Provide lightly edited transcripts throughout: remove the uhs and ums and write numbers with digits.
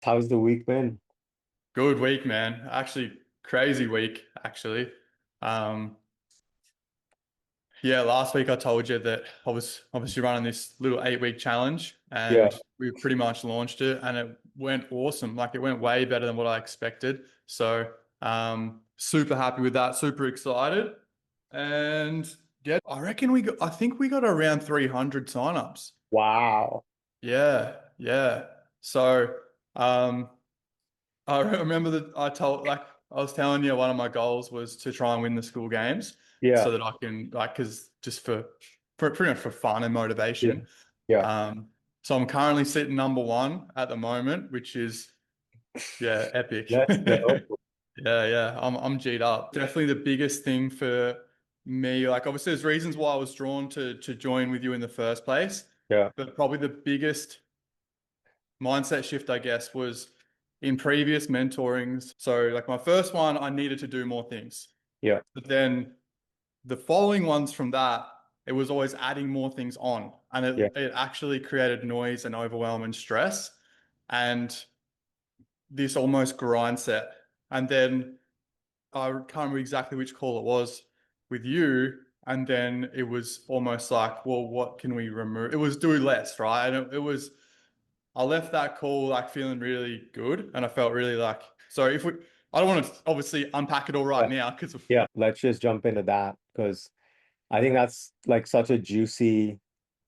How's the week been? Good week, man. Actually, crazy week, actually. Um, yeah, last week I told you that I was obviously running this little 8-week challenge Yeah. and we pretty much launched it and it went awesome. Like it went way better than what I expected. So, super happy with that, super excited. And yeah, I think we got around 300 signups. Wow. Yeah, yeah. So, um, I remember that I was telling you one of my goals was to try and win the school games Yeah. so that I can because just for pretty much for fun and Yeah. motivation. Yeah. Um, so I'm currently sitting number one at the moment, which is yeah, epic. Let's go. Yeah, yeah. I'm G'd up. Definitely the biggest thing for me, like obviously there's reasons why I was drawn to join with you in the first place, Yeah. but probably the biggest mindset shift, I guess, was in previous mentorings. So, like my first one, I needed to do more things. Yeah. But then the following ones from that, it was always adding more things on. And Yeah. it actually created noise and overwhelm and stress and this almost grind set. And then I can't remember exactly which call it was with you. And then it was almost like, well, what can we remove? It was do less, right? And it was I left that call like feeling really good and I felt really like so if we I don't want to obviously unpack it all Yeah. right now because Yeah. Let's just jump into that because I think that's like such a juicy,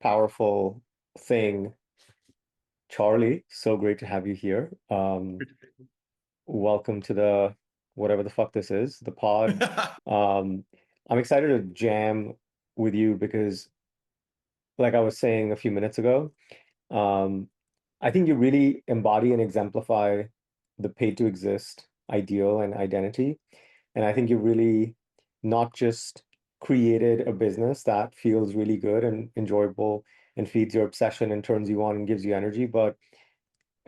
powerful thing. Charlie, so great to have you here. Welcome to the whatever the fuck this is, the pod. Um, I'm excited to jam with you because, like I was saying a few minutes ago, Um, I think you really embody and exemplify the pay to exist ideal and identity. And I think you really not just created a business that feels really good and enjoyable and feeds your obsession and turns you on and gives you energy, but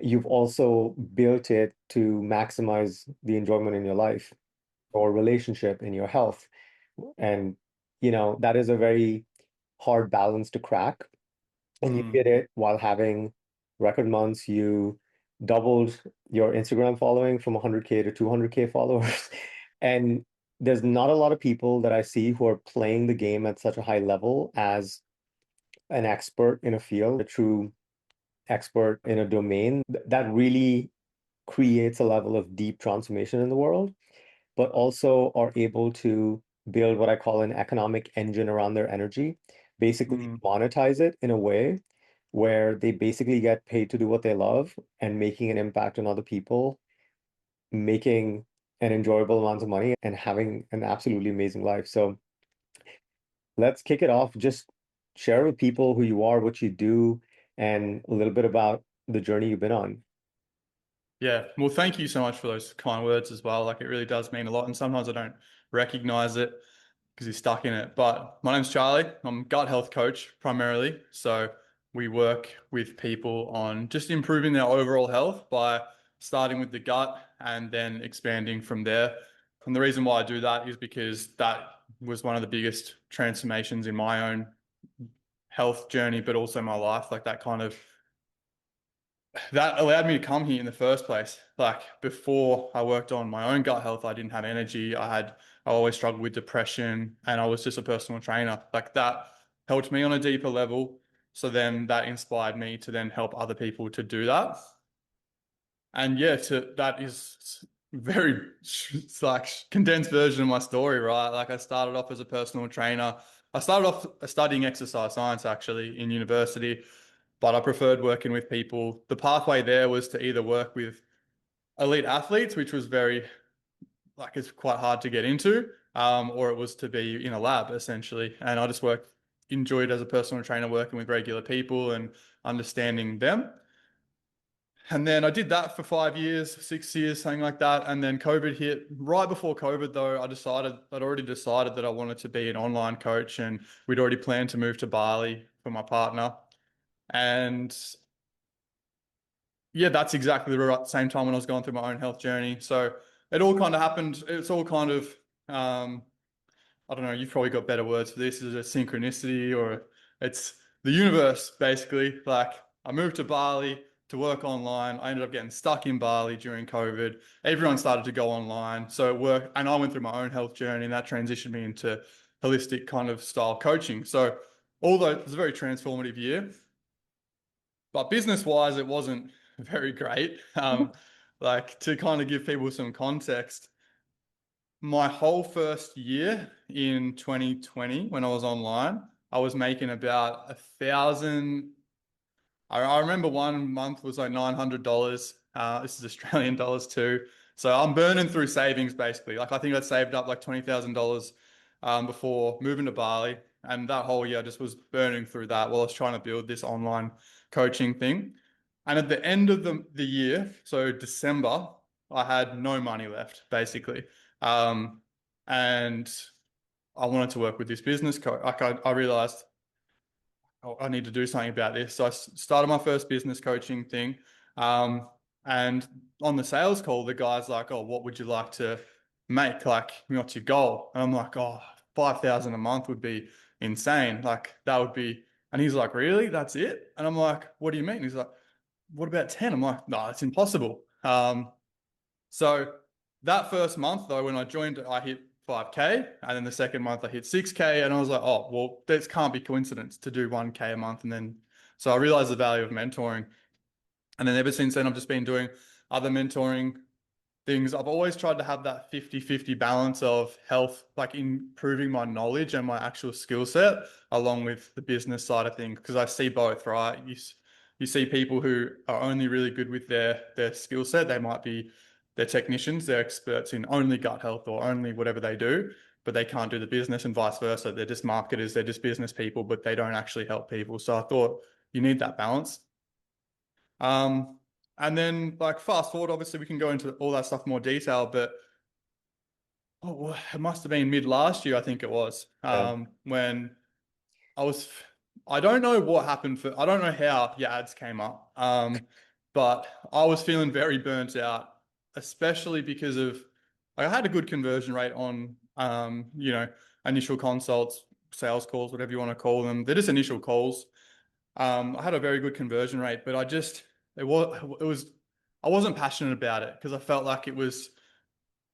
you've also built it to maximize the enjoyment in your life or relationship in your health. And, that is a very hard balance to crack, and you Mm, did it while having record months. You doubled your Instagram following from 100K to 200K followers. And there's not a lot of people that I see who are playing the game at such a high level as an expert in a field, a true expert in a domain that really creates a level of deep transformation in the world, but also are able to build what I call an economic engine around their energy, basically mm, monetize it in a way where they basically get paid to do what they love and making an impact on other people, making an enjoyable amount of money and having an absolutely amazing life. So let's kick it off. Just share with people who you are, what you do, and a little bit about the journey you've been on. yeah. Well, thank you so much for those kind words as well. Like it really does mean a lot. And sometimes I don't recognize it because you're stuck in it. But my name's Charlie. I'm a gut health coach primarily. So we work with people on just improving their overall health by starting with the gut and then expanding from there. And the reason why I do that is because that was one of the biggest transformations in my own health journey, but also my life. Like that allowed me to come here in the first place. Like before I worked on my own gut health, I didn't have energy. I always struggled with depression and I was just a personal trainer. Like that helped me on a deeper level. So then that inspired me to then help other people to do that. And yeah, that is very, it's like condensed version of my story, right? Like I started off as a personal trainer. I started off studying exercise science actually in university, but I preferred working with people. The pathway there was to either work with elite athletes, which was very, like, it's quite hard to get into, or it was to be in a lab essentially. And I just enjoyed as a personal trainer working with regular people and understanding them. And then I did that for 5 years, 6 years, something like that. And then COVID hit. Right before COVID, though, I'd already decided that I wanted to be an online coach, and we'd already planned to move to Bali for my partner. And yeah, that's exactly the same time when I was going through my own health journey. So it all kind of happened. It's all kind of, um, I don't know, you've probably got better words for this. Is it a synchronicity or it's the universe, basically? Like I moved to Bali. to work online. I ended up getting stuck in Bali during COVID. Everyone started to go online. So it worked. And I went through my own health journey, and that transitioned me into holistic kind of style coaching. So although it was a very transformative year, but business wise, it wasn't very great. Like to kind of give people some context, my whole first year in 2020, when I was online, I was making about 1,000. I remember one month was like $900. This is Australian dollars too. So I'm burning through savings basically. Like I think I'd saved up like $20,000 before moving to Bali. And that whole year I just was burning through that while I was trying to build this online coaching thing. And at the end of the year, so December, I had no money left basically. Um, and I wanted to work with this business coach. Like I realized oh, I need to do something about this. So I started my first business coaching thing. Um, and on the sales call, the guy's like, "Oh, what would you like to make? Like, what's your goal?" And I'm like, "Oh, 5,000 a month would be insane. Like, that would be." And he's like, "Really? That's it?" And I'm like, "What do you mean?" He's like, "What about 10?" I'm like, "No, it's impossible." So that first month though, when I joined, I hit 5K, and then the second month I hit 6K, and I was like, oh, well, this can't be coincidence to do 1K a month. And then, so I realized the value of mentoring. And then ever since then, I've just been doing other mentoring things. I've always tried to have that 50-50 balance of health, like improving my knowledge and my actual skill set, along with the business side of things, because I see both, right? You see people who are only really good with their skill set. They might be they're technicians, they're experts in only gut health or only whatever they do, but they can't do the business and vice versa. They're just marketers, they're just business people, but they don't actually help people. So I thought you need that balance. Um, and then like fast forward, obviously we can go into all that stuff more detail, but oh, well, it must have been mid last year, I think it was, Yeah. when I was, I don't know what happened I don't know how your ads came up, but I was feeling very burnt out, especially because of, like, I had a good conversion rate on, initial consults, sales calls, whatever you want to call them. They're just initial calls. I had a very good conversion rate, but it was, I wasn't passionate about it because I felt like it was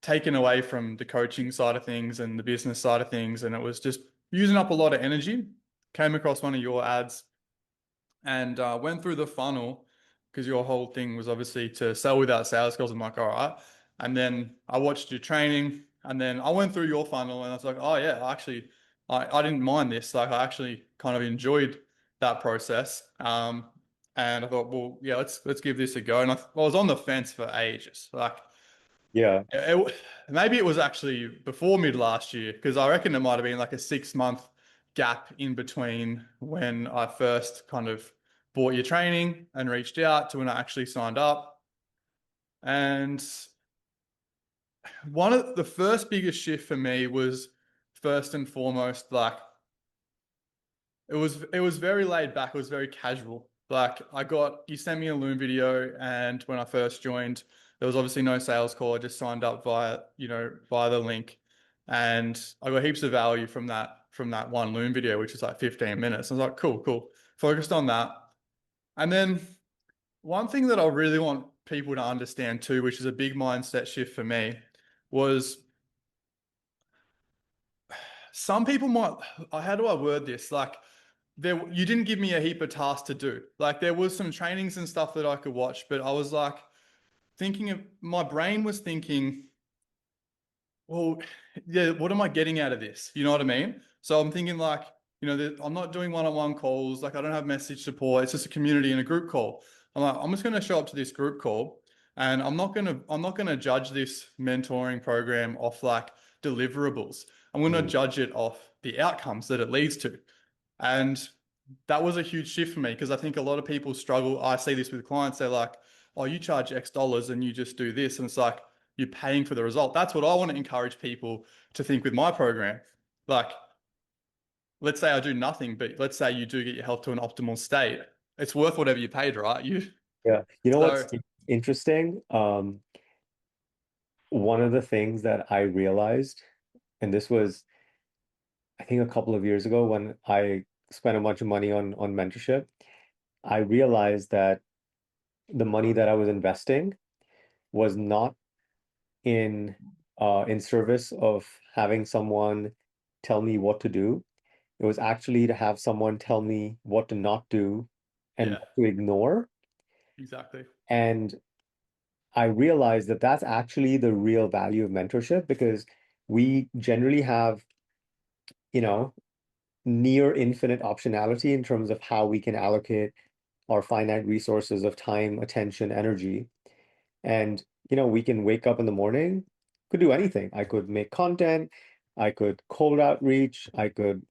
taken away from the coaching side of things and the business side of things, and it was just using up a lot of energy. Came across one of your ads and went through the funnel because your whole thing was obviously to sell without sales skills. I'm like, all right. And then I watched your training, and then I went through your funnel, and I was like, oh yeah, actually, I didn't mind this. Like, I actually kind of enjoyed that process. And I thought, well, yeah, let's give this a go. And I was on the fence for ages. Like, Yeah. maybe it was actually before mid last year because I reckon it might have been like a 6 month gap in between when I first kind of bought your training and reached out to when I actually signed up. And one of the first biggest shift for me was first and foremost, like it was very laid back, it was very casual. Like you sent me a Loom video, and when I first joined, there was obviously no sales call. I just signed up via the link, and I got heaps of value from that one Loom video, which is like 15 minutes. I was like, cool, cool. Focused on that. And then one thing that I really want people to understand too, which is a big mindset shift for me, was some people might, how do I word this? Like, you didn't give me a heap of tasks to do. Like, there was some trainings and stuff that I could watch, but I was like my brain was thinking, well, yeah, what am I getting out of this? You know what I mean? So I'm thinking like, I'm not doing one-on-one calls. Like, I don't have message support. It's just a community and a group call. I'm like, I'm just going to show up to this group call, and I'm not going to judge this mentoring program off like deliverables. I'm going to Mm. judge it off the outcomes that it leads to. And that was a huge shift for me because I think a lot of people struggle. I see this with clients. They're like, oh, you charge X dollars and you just do this. And it's like, you're paying for the result. That's what I want to encourage people to think with my program. Like, let's say I do nothing, but let's say you do get your health to an optimal state. It's worth whatever you paid, right? Yeah. You know what's So interesting? One of the things that I realized, and this was, I think, a couple of years ago when I spent a bunch of money on mentorship, I realized that the money that I was investing was not in service of having someone tell me what to do. It was actually to have someone tell me what to not do and Yeah, what to ignore. exactly. And I realized that that's actually the real value of mentorship because we generally have, you know, near infinite optionality in terms of how we can allocate our finite resources of time, attention, energy. And, we can wake up in the morning, could do anything. I could make content, I could cold outreach, I could,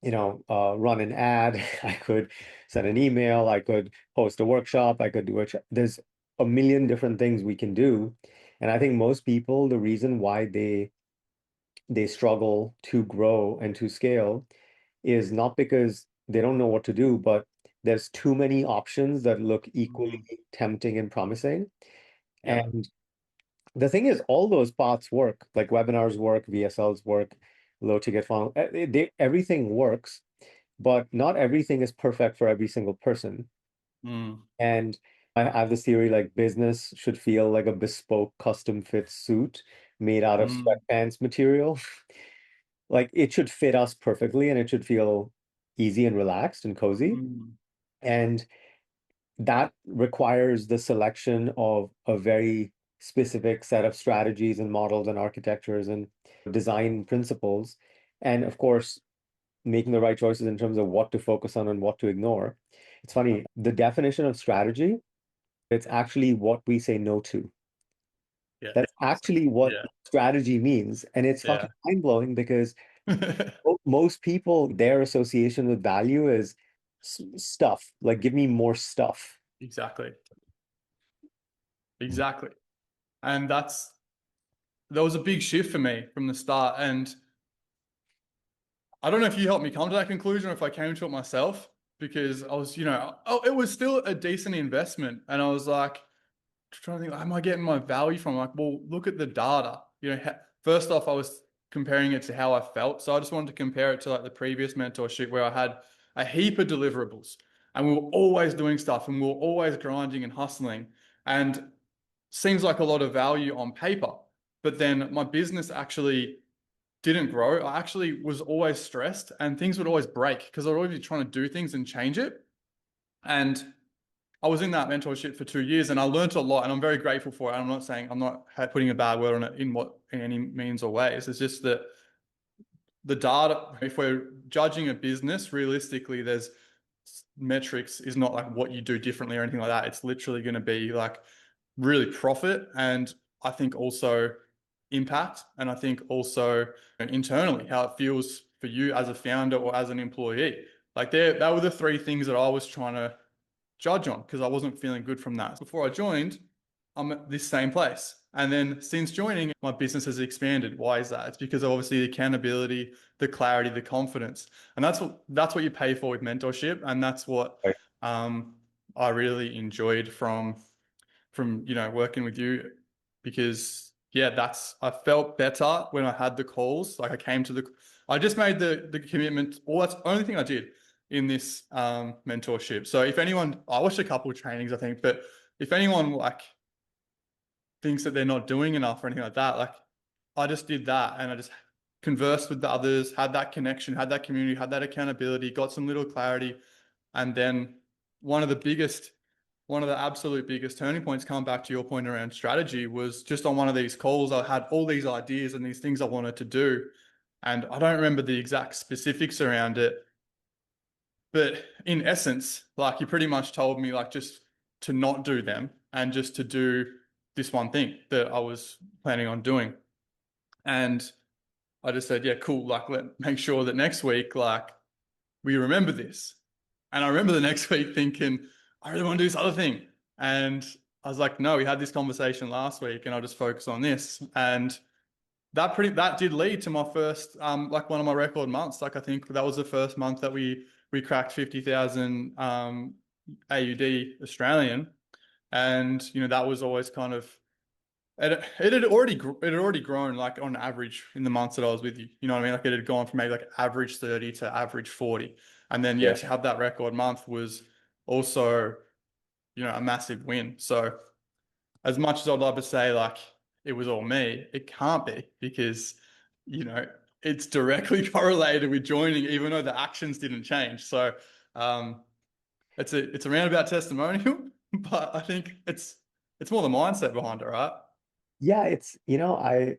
run an ad, I could send an email, I could host a workshop, I could do there's a million different things we can do. And I think most people, the reason why they struggle to grow and to scale is not because they don't know what to do, but there's too many options that look equally Mm, tempting and promising. yeah. And the thing is, all those paths work, like webinars work, VSLs work, low ticket funnel, everything works, but not everything is perfect for every single person. Mm, And I have this theory like business should feel like a bespoke custom fit suit made out of mm, sweatpants material. Like it should fit us perfectly and it should feel easy and relaxed and cozy. mm. And that requires the selection of a very specific set of strategies and models and architectures and design principles. And of course, making the right choices in terms of what to focus on and what to ignore. It's funny, the definition of strategy, it's actually what we say no to. Yeah, That's actually what yeah, strategy means. And it's yeah. fucking mind-blowing because most people, their association with value is stuff. Like, give me more stuff. Exactly. Exactly. And that was a big shift for me from the start. And I don't know if you helped me come to that conclusion or if I came to it myself because I was, oh, it was still a decent investment. And I was like, trying to think, am I getting my value from? Like, well, look at the data. First off, I was comparing it to how I felt. So I just wanted to compare it to like the previous mentorship where I had a heap of deliverables and we were always doing stuff and we were always grinding and hustling. And seems like a lot of value on paper. But then my business actually didn't grow. I actually was always stressed and things would always break because I'd always be trying to do things and change it. And I was in that mentorship for 2 years and I learned a lot and I'm very grateful for it. I'm not saying I'm not putting a bad word on it in any means or ways. It's just that the data, if we're judging a business realistically, there's metrics is not like what you do differently or anything like that. It's literally going to be like really profit and I think also impact and I think also internally how it feels for you as a founder or as an employee. Like that were the three things that I was trying to judge on because I wasn't feeling good from that. Before I joined, I'm at this same place. And then since joining, my business has expanded. Why is that? It's because of obviously the accountability, the clarity, the confidence. And that's what you pay for with mentorship. And that's what Right. um, I really enjoyed from working with you because yeah, I felt better when I had the calls. Like I just made the commitment. Well, that's the only thing I did in this mentorship. So if anyone, I watched a couple of trainings, I think, but if anyone like thinks that they're not doing enough or anything like that, like I just did that and I just conversed with the others, had that connection, had that community, had that accountability, got some little clarity, and then one of the biggest one of the absolute biggest turning points, coming back to your point around strategy, was just on one of these calls. I had all these ideas and these things I wanted to do. And I don't remember the exact specifics around it. But in essence, like you pretty much told me, like just to not do them and just to do this one thing that I was planning on doing. And I just said, yeah, cool. Like, make sure that next week, like, we remember this. And I remember the next week thinking, I really want to do this other thing. And I was like, no, we had this conversation last week and I'll just focus on this. And that did lead to my first like one of my record months. Like I think that was the first month that we cracked 50,000 AUD Australian. And that was always kind of it had already grown like on average in the months that I was with you. You know what I mean? Like it had gone from maybe like average 30 to average 40. And then yeah, Yeah. to have that record month was also a massive win. So as much as I'd love to say like it was all me, it can't be because, you know, it's directly correlated with joining, even though the actions didn't change. So um, it's a roundabout testimonial, but I think it's more the mindset behind it, right? Yeah, it's, I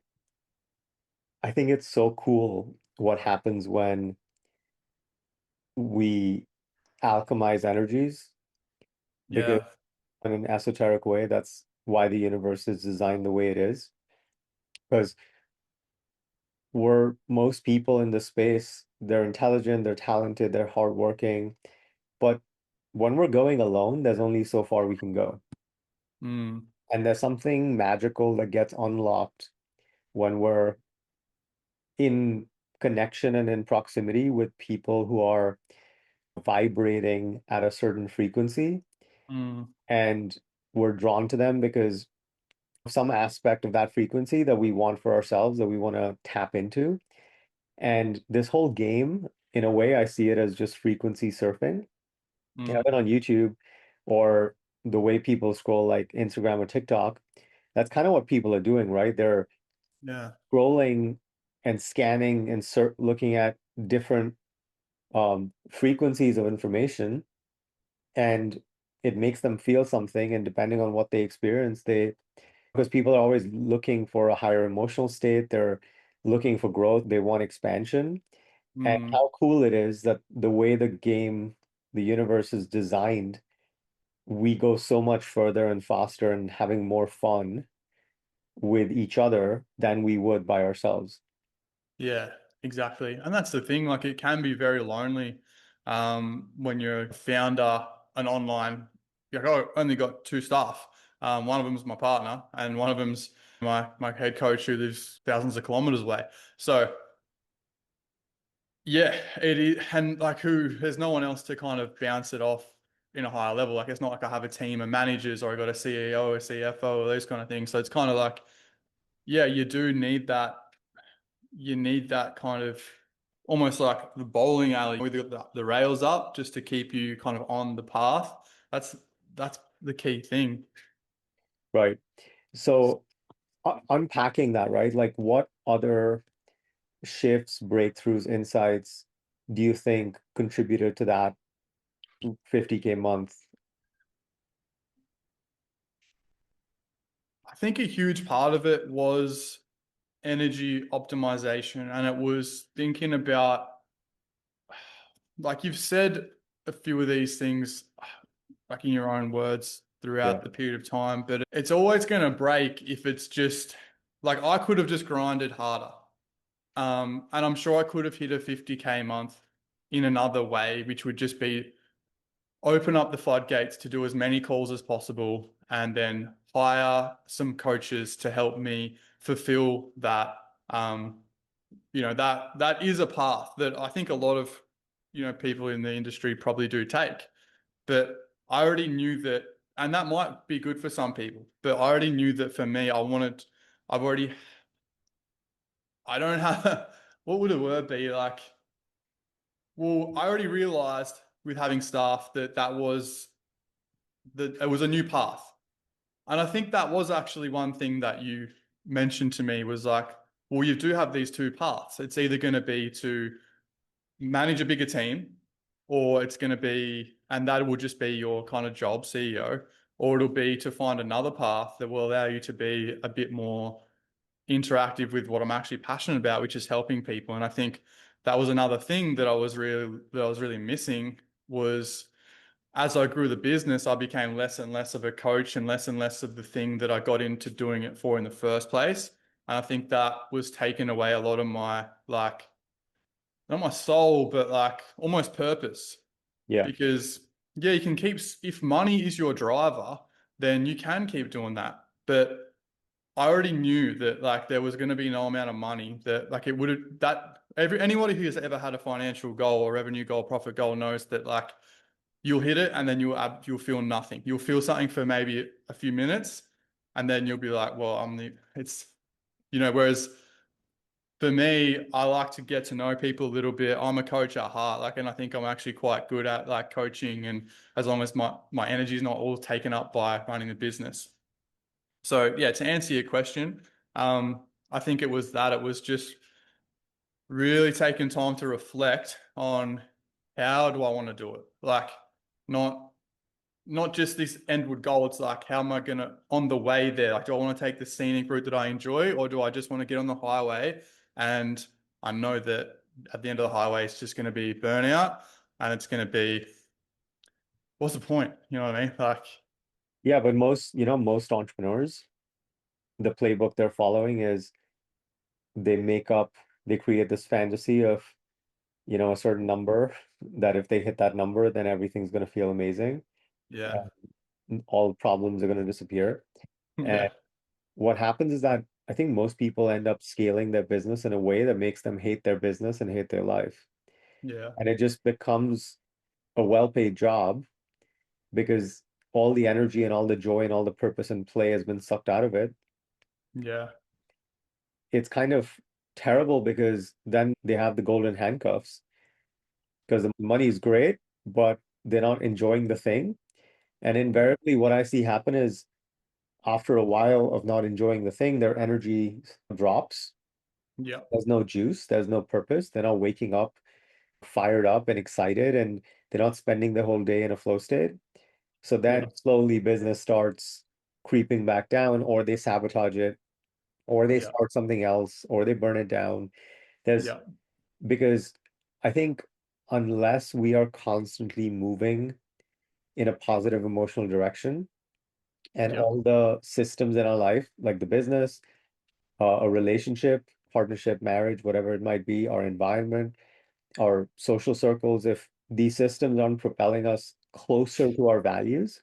think it's so cool what happens when we alchemize energies, because Yeah. in an esoteric way, that's why the universe is designed the way it is. Because most people in the space, they're intelligent, they're talented, they're hardworking, but when we're going alone, there's only so far we can go. Mm, And there's something magical that gets unlocked when we're in connection and in proximity with people who are vibrating at a certain frequency, mm, and we're drawn to them because of some aspect of that frequency that we want for ourselves, that we want to tap into. And this whole game, in a way, I see it as just frequency surfing. mm. Even on YouTube, or the way people scroll like Instagram or TikTok, that's kind of what people are doing, right? They're Yeah. scrolling and scanning and looking at different frequencies of information, and it makes them feel something. And depending on what they experience, because people are always looking for a higher emotional state, they're looking for growth, they want expansion. And Mm. how cool it is that the way the universe is designed, we go so much further and faster and having more fun with each other than we would by ourselves. Yeah, exactly. And that's the thing, like it can be very lonely when you're a founder, an online, like I only got two staff. One of them's my partner and one of them's my head coach who lives thousands of kilometers away. So yeah, it is, and like who there's no one else to kind of bounce it off in a higher level. Like it's not like I have a team of managers or I got a CEO, a CFO, or those kind of things. So it's kind of like, yeah, you do need that you need that kind of almost like the bowling alley with the rails up just to keep you kind of on the path. That's the key thing. Right. So unpacking that, right? Like what other shifts, breakthroughs, insights do you think contributed to that 50K month? I think a huge part of it was energy optimization, and it was thinking about, like you've said a few of these things, like in your own words Yeah. throughout the period of time, but it's always going to break if it's just like I could have just grinded harder. And I'm sure I could have hit a 50K month in another way, which would just be open up the floodgates to do as many calls as possible and then hire some coaches to help me fulfill that. That is a path that I think a lot of, people in the industry probably do take. But I already knew that, and that might be good for some people, but I already knew that for me, I've already, I don't have, what would a word be like? Well, I already realized with having staff that it was a new path. And I think that was actually one thing that you mentioned to me was like, well, you do have these two paths. It's either going to be to manage a bigger team, or it's going to be, and that will just be your kind of job, CEO, or it'll be to find another path that will allow you to be a bit more interactive with what I'm actually passionate about, which is helping people. And I think that was another thing that I was really missing was as I grew the business, I became less and less of a coach and less of the thing that I got into doing it for in the first place. And I think that was taking away a lot of my like not my soul, but like almost purpose. Yeah. Because yeah, you can keep if money is your driver, then you can keep doing that. But I already knew that like there was going to be no amount of money that like it would have that anybody who has ever had a financial goal or revenue goal, profit goal knows that like you'll hit it and then you'll feel nothing. You'll feel something for maybe a few minutes and then you'll be like, well, whereas For me, I like to get to know people a little bit. I'm a coach at heart, like, and I think I'm actually quite good at like coaching, and as long as my energy is not all taken up by running the business. So yeah, to answer your question, I think it was just really taking time to reflect on how do I want to do it? Like not not just this endward goal. It's like, how am I gonna on the way there? Like, do I want to take the scenic route that I enjoy, or do I just want to get on the highway? And I know that at the end of the highway, it's just going to be burnout, and it's going to be, what's the point? You know what I mean? Like, Yeah, but most entrepreneurs, the playbook they're following is they make up, they create this fantasy of, a certain number that if they hit that number, then everything's going to feel amazing. yeah, All problems are going to disappear. And yeah, what happens is that I think most people end up scaling their business in a way that makes them hate their business and hate their life. yeah, And it just becomes a well-paid job because all the energy and all the joy and all the purpose and play has been sucked out of it. yeah, It's kind of terrible because then they have the golden handcuffs because the money is great, but they're not enjoying the thing. And yeah, invariably, what I see happen is after a while of not enjoying the thing, their energy drops. yeah, There's no juice, there's no purpose. They're not waking up fired up and excited, and they're not spending the whole day in a flow state. So yeah, then slowly business starts creeping back down, or they sabotage it, or they yeah, start something else, or they burn it down. There's yeah, because I think unless we are constantly moving in a positive emotional direction and yeah, all the systems in our life, like the business, a relationship, partnership, marriage, whatever it might be, our environment, our social circles, if these systems aren't propelling us closer to our values,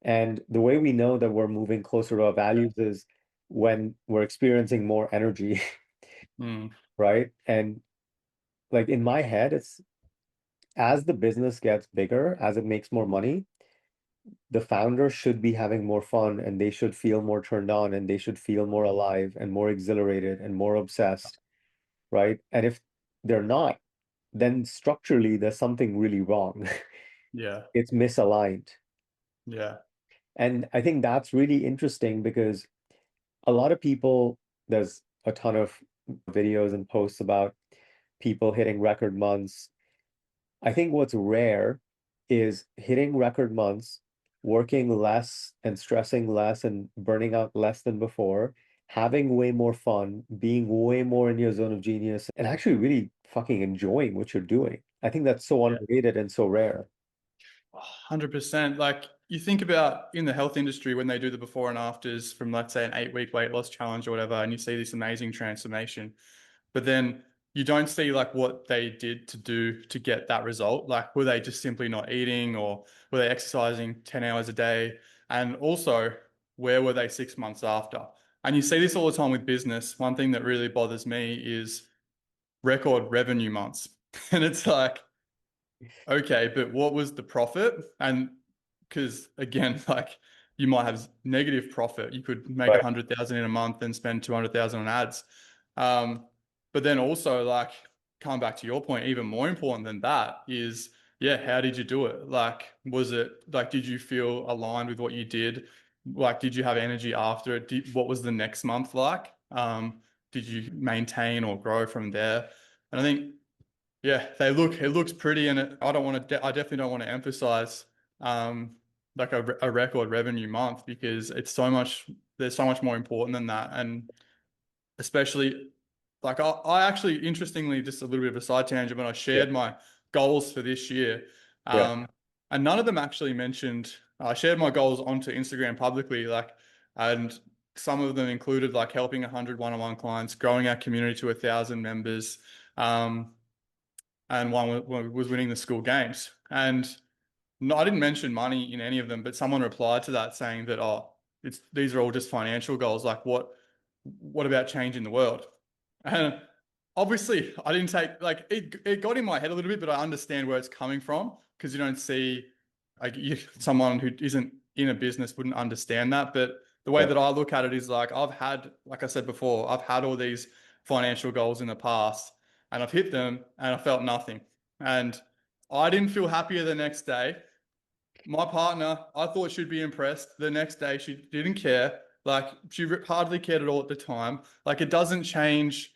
and the way we know that we're moving closer to our yeah, values is when we're experiencing more energy, mm, right? And like in my head, it's as the business gets bigger, as it makes more money, the founder should be having more fun and they should feel more turned on and they should feel more alive and more exhilarated and more obsessed, right? And if they're not, then structurally there's something really wrong. yeah, It's misaligned. yeah, And I think that's really interesting because a lot of people, there's a ton of videos and posts about people hitting record months. I think what's rare is hitting record months, working less and stressing less and burning out less than before, having way more fun, being way more in your zone of genius, and actually really fucking enjoying what you're doing. I think that's so yeah. underrated and so rare. 100%. Like you think about in the health industry when they do the before and afters from, let's say, an 8 week weight loss challenge or whatever, and you see this amazing transformation, but then you don't see like what they did to do to get that result. Like, were they just simply not eating, or were they exercising 10 hours a day? And also, where were they 6 months after? And you see this all the time with business. One thing that really bothers me is record revenue months. And it's like, okay, but what was the profit? And because again, like you might have negative profit. You could make a Right. 100,000 in a month and spend 200,000 on ads. Um, but then also like coming back to your point, even more important than that is, yeah, how did you do it? Like, was it like, did you feel aligned with what you did? Like, did you have energy after it? What was the next month like? Did you maintain or grow from there? And I think yeah, it looks pretty, and I don't want to, I definitely don't want to emphasize um like a record revenue month, because it's so much, there's so much more important than that. And especially like I actually, interestingly, just a little bit of a side tangent, but I Yeah. shared my goals for this year. Yeah. Um, and none of them actually mentioned, I shared my goals onto Instagram publicly, like, and some of them included like helping 100 one-on-one clients, growing our community to 1,000 members. Um, and was winning the school games. And no, I didn't mention money in any of them, but someone replied to that saying that, oh, it's these are all just financial goals. Like what about changing the world? And obviously I didn't take like it got in my head a little bit, but I understand where it's coming from, because you don't see like someone who isn't in a business wouldn't understand that. But the way Yeah. that I look at it is like I've had, like I said before, I've had all these financial goals in the past and I've hit them and I felt nothing. And I didn't feel happier the next day. My partner, I thought she'd be impressed. The next day, she didn't care. Like, she hardly cared at all at the time. Like, it doesn't change.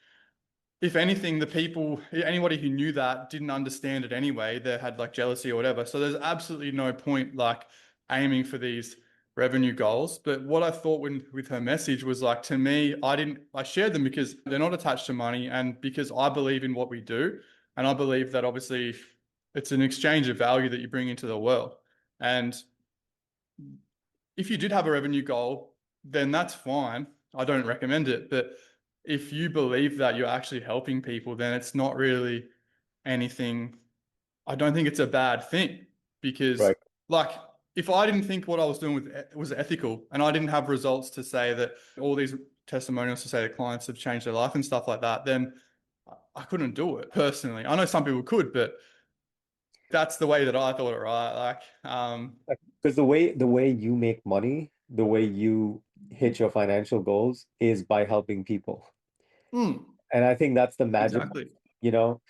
If anything, the people, anybody who knew that didn't understand it anyway. They had like jealousy or whatever. So there's absolutely no point like aiming for these revenue goals. But what I thought with her message was like, to me, I shared them because they're not attached to money and because I believe in what we do. And I believe that obviously it's an exchange of value that you bring into the world. And if you did have a revenue goal, then that's fine. I don't recommend it. But if you believe that you're actually helping people, then it's not really anything. I don't think it's a bad thing because, Right. like, if I didn't think what I was doing was ethical and I didn't have results to say that all these testimonials to say that clients have changed their life and stuff like that, then I couldn't do it personally. I know some people could, but that's the way that I thought it, right? Because the way you make money, the way you hit your financial goals is by helping people. Mm, And I think that's the magic, exactly.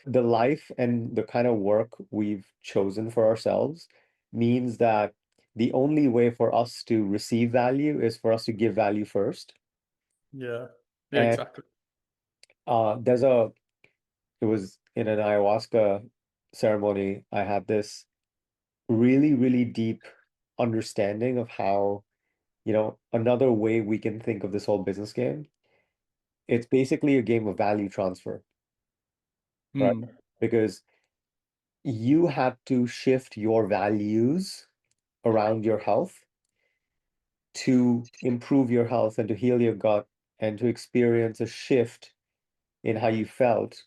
the life and the kind of work we've chosen for ourselves means that the only way for us to receive value is for us to give value first. Yeah. Yeah, And exactly. there's it was in an ayahuasca ceremony, I had this really, really deep understanding of how, another way we can think of this whole business game. It's basically a game of value transfer, right? Mm, Because you had to shift your values around your health to improve your health and to heal your gut and to experience a shift in how you felt,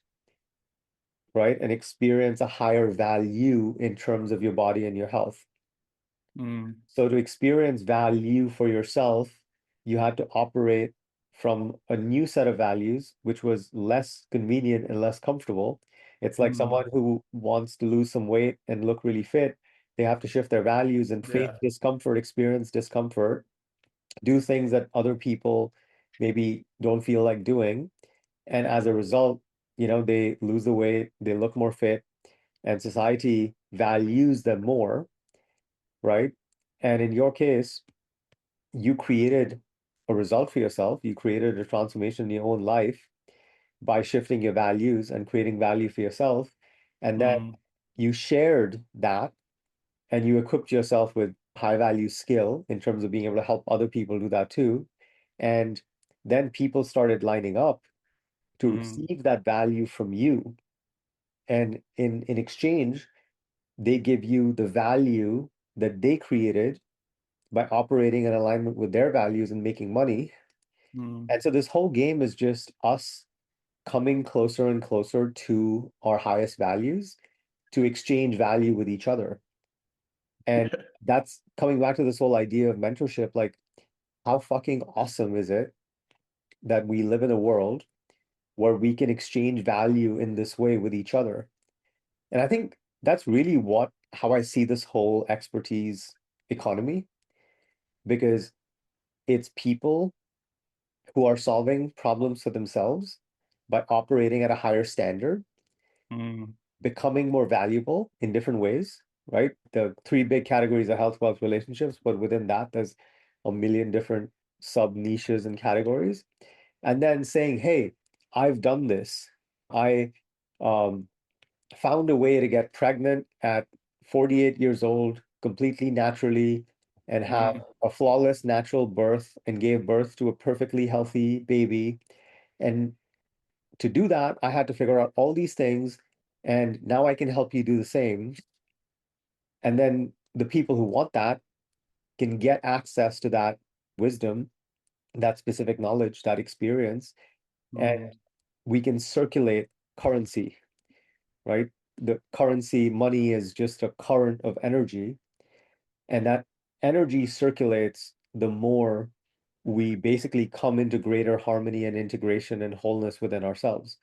right? And experience a higher value in terms of your body and your health. mm, So to experience value for yourself, you had to operate from a new set of values, which was less convenient and less comfortable. It's like mm. someone who wants to lose some weight and look really fit, they have to shift their values and face Yeah. discomfort, experience discomfort, do things that other people maybe don't feel like doing. And as a result, they lose the weight, they look more fit, and society values them more, right? And in your case, you created a result for yourself. You created a transformation in your own life by shifting your values and creating value for yourself. And then Mm, you shared that and you equipped yourself with high value skill in terms of being able to help other people do that too. And then people started lining up to mm, receive that value from you. And in exchange, they give you the value that they created by operating in alignment with their values and making money. mm. And so this whole game is just us coming closer and closer to our highest values to exchange value with each other. And Yeah. that's coming back to this whole idea of mentorship. Like, how fucking awesome is it that we live in a world where we can exchange value in this way with each other? And I think that's really how I see this whole expertise economy, because it's people who are solving problems for themselves by operating at a higher standard, Mm, becoming more valuable in different ways, right? The three big categories are health, wealth, relationships, but within that, there's a million different sub niches and categories. And then saying, hey, I've done this. I um, found a way to get pregnant at 48 years old, completely naturally, and have mm, a flawless natural birth and gave birth to a perfectly healthy baby. And to do that, I had to figure out all these things. And now I can help you do the same. And then the people who want that can get access to that wisdom, that specific knowledge, that experience, and mm, we can circulate currency, right? The currency, money is just a current of energy, and that energy circulates the more we basically come into greater harmony and integration and wholeness within ourselves.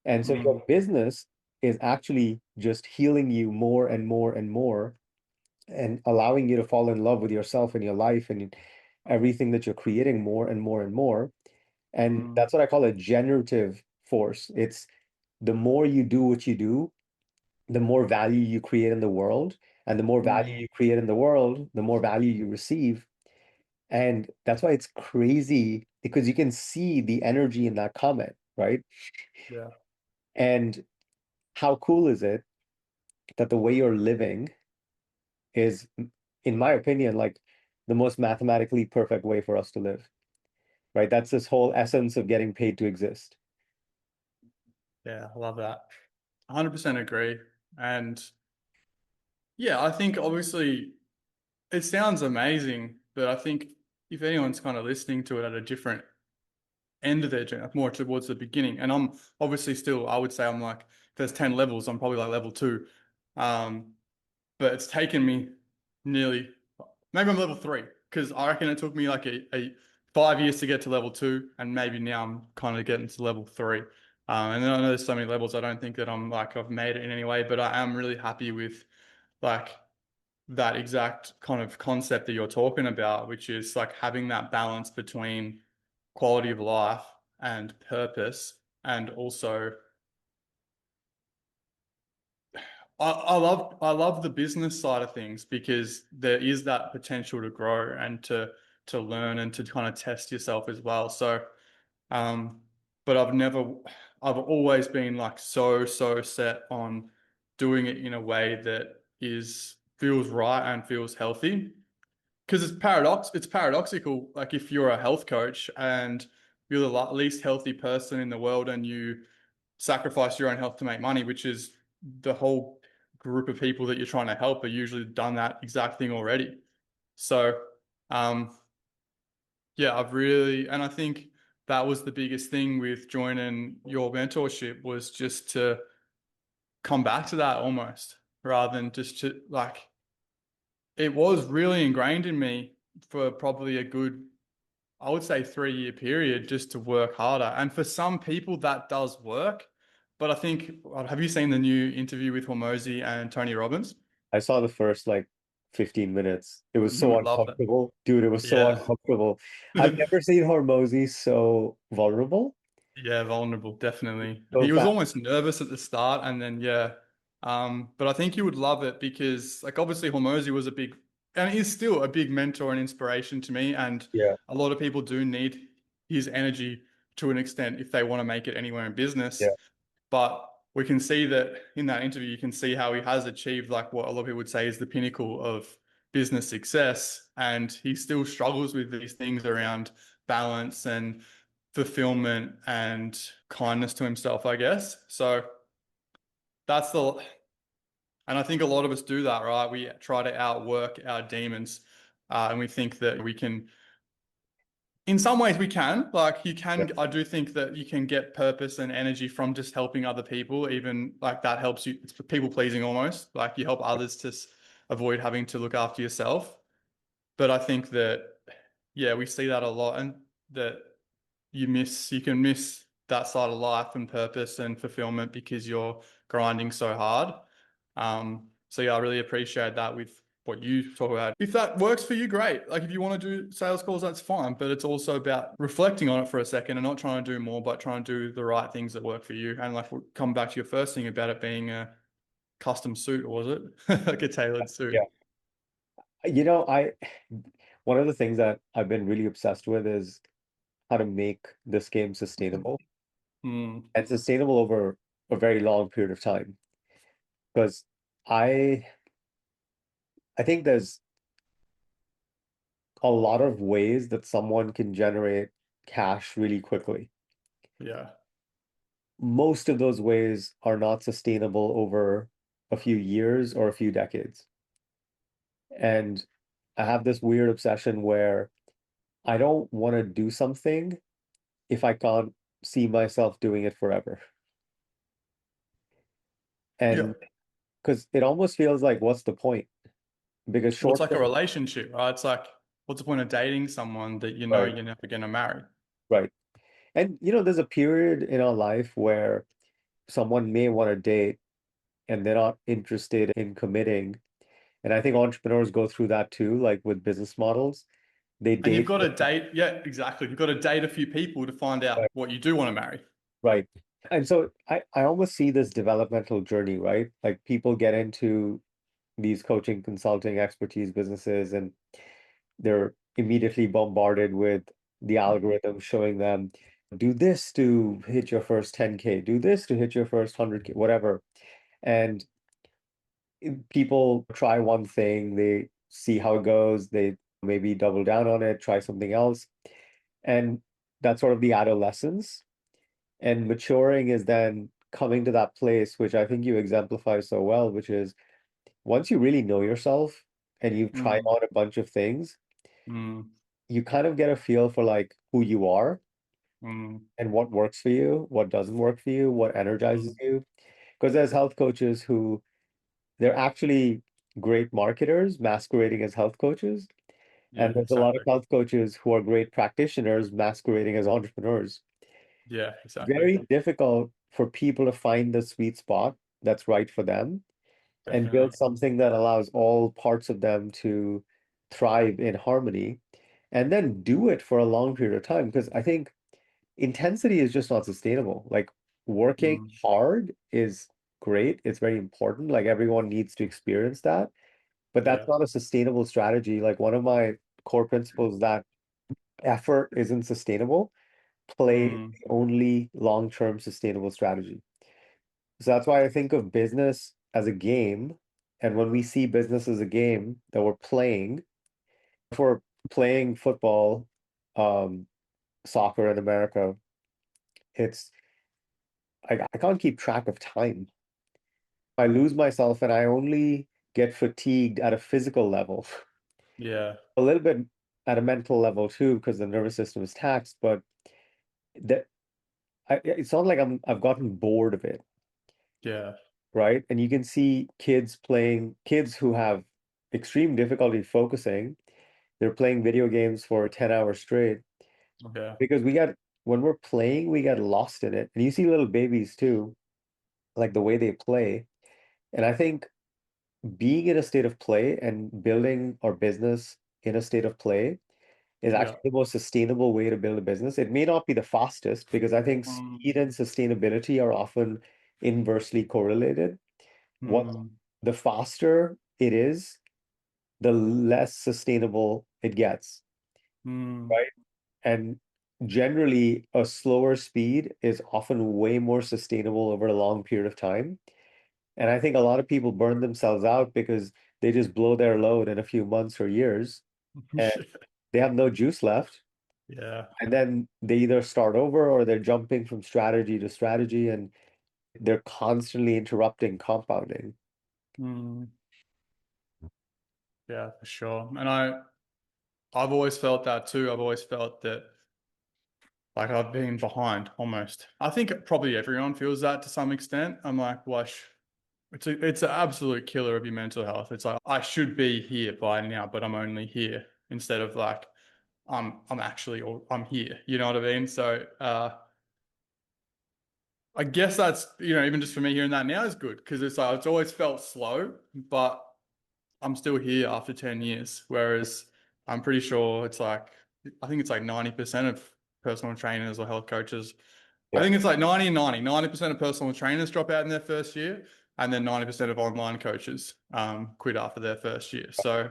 And so mm, your business is actually just healing you more and more and more and allowing you to fall in love with yourself and your life and everything that you're creating more and more and more. And mm, that's what I call a generative force. It's the more you do what you do, the more value you create in the world. And the more value Mm, you create in the world, the more value you receive. And that's why it's crazy because you can see the energy in that comment, right? yeah. And how cool is it that the way you're living is, in my opinion, like the most mathematically perfect way for us to live, right? That's this whole essence of getting paid to exist. Yeah, I love that. 100% agree. And yeah, I think obviously it sounds amazing, but I think if anyone's kind of listening to it at a different end of their journey, more towards the beginning, and I'm obviously still, I would say I'm like, if there's 10 levels, I'm probably like level two. Um, but it's taken me nearly, maybe I'm level three, because I reckon it took me like a 5 years to get to level two, and maybe now I'm kind of getting to level three. And then I know there's so many levels, I don't think that I'm like I've made it in any way, but I am really happy with like that exact kind of concept that you're talking about, which is like having that balance between quality of life and purpose, and also I love the business side of things because there is that potential to grow and to learn and to kind of test yourself as well. So, um, but I've always been like so set on doing it in a way that is feels right and feels healthy. Because it's paradoxical. Like if you're a health coach and you're the least healthy person in the world and you sacrifice your own health to make money, which is the whole group of people that you're trying to help are usually done that exact thing already. So, um, yeah, and I think that was the biggest thing with joining your mentorship was just to come back to that almost rather than just to like, it was really ingrained in me for probably a good, I would say 3 year period just to work harder. And for some people that does work. But I think, have you seen the new interview with Hormozy and Tony Robbins? I saw the first like 15 minutes. It was You so would love it. uncomfortable. Dude, it was so Yeah. uncomfortable. I've never seen Hormozy so vulnerable, Yeah, vulnerable, definitely. so He was fast. almost nervous at the start and then yeah. But I think you would love it because like obviously Hormozy was a big and is still a big mentor and inspiration to me. And Yeah, a lot of people do need his energy to an extent if they want to make it anywhere in business. yeah, But we can see that in that interview, you can see how he has achieved like what a lot of people would say is the pinnacle of business success. And he still struggles with these things around balance and fulfillment and kindness to himself, I guess. So that's and I think a lot of us do that, right? We try to outwork our demons, and we think that we can in some ways we can like you yeah, can I do think that you can get purpose and energy from just helping other people even like that helps you it's people pleasing almost like you help others to avoid having to look after yourself but I think that yeah we see that a lot and that you can miss that side of life and purpose and fulfillment because you're grinding so hard. So yeah, I really appreciate that with what you talk about. If that works for you, great. Like if you want to do sales calls, that's fine. But it's also about reflecting on it for a second and not trying to do more, but trying to do the right things that work for you. And like we'll come back to your first thing about it being a custom suit, or was it? Like a tailored suit. yeah. I one of the things that I've been really obsessed with is how to make this game sustainable Mm, and sustainable over a very long period of time. Because I I think there's a lot of ways that someone can generate cash really quickly. yeah. Most of those ways are not sustainable over a few years or a few decades. And I have this weird obsession where I don't want to do something if I can't see myself doing it forever. Yeah. And because it almost feels like, what's the point? Because Well, it's short like a term, relationship, right? It's like, what's the point of dating someone that you know right, you're never going to marry? right. And there's a period in our life where someone may want to date and they're not interested in committing. And I think entrepreneurs go through that too, like with business models. They And you've date, got to date, yeah, exactly. You've got to date a few people to find out right, what you do want to marry. right. And so I almost see this developmental journey, right? Like people get into these coaching, consulting, expertise businesses, and they're immediately bombarded with the algorithm showing them do this to hit your first 10K, do this to hit your first 100K, whatever. And people try one thing, they see how it goes, they maybe double down on it, try something else. And that's sort of the adolescence. And maturing is then coming to that place, which I think you exemplify so well, which is once you really know yourself and you've tried Mm, on a bunch of things, mm, you kind of get a feel for like who you are mm, and what works for you, what doesn't work for you, what energizes mm. you. Because there's health coaches who they're actually great marketers masquerading as health coaches. Yeah, And there's a lot of exactly. health coaches who are great practitioners masquerading as entrepreneurs. Yeah, exactly. Very difficult for people to find the sweet spot that's right for them and build Definitely. something that allows all parts of them to thrive in harmony and then do it for a long period of time. Because I think intensity is just not sustainable. Like working Mm, hard is great, it's very important. Like everyone needs to experience that, but that's yeah. not a sustainable strategy. Like one of my core principles that effort isn't sustainable, play is Mm, the only long-term sustainable strategy. So that's why I think of business as a game. And when we see business as a game that we're playing, if we're playing football, um, soccer in America, it's I can't keep track of time. I lose myself and I only get fatigued at a physical level, yeah. a little bit at a mental level too, because the nervous system is taxed, but that it's not like I've gotten bored of it, Yeah. right? And you can see kids who have extreme difficulty focusing, they're playing video games for 10 hours straight Yeah. because when we're playing, we get lost in it. And you see little babies too, like the way they play. And I think being in a state of play and building our business in a state of play is Yeah. actually the most sustainable way to build a business. It may not be the fastest because I think Mm, speed and sustainability are often inversely correlated. What mm, the faster it is, the less sustainable it gets, mm, right? And generally, a slower speed is often way more sustainable over a long period of time. And I think a lot of people burn themselves out because they just blow their load in a few months or years and they have no juice left. yeah. And then they either start over or they're jumping from strategy to strategy and they're constantly interrupting compounding. Mm, yeah, for sure. And I've always felt that too. I've always felt that like I've been behind almost. I think probably everyone feels that to some extent. I'm like, wash. It's an absolute killer of your mental health. It's like I should be here by now, but I'm only here instead of like I'm actually or I'm here. You know what I mean? So I guess that's even just for me hearing that now is good because it's like it's always felt slow, but I'm still here after 10 years. Whereas I'm pretty sure it's like, I think it's like 90% of personal trainers or health coaches. I Yeah. think it's like 90 and 90. 90% of personal trainers drop out in their first year, and then 90% of online coaches quit after their first year. So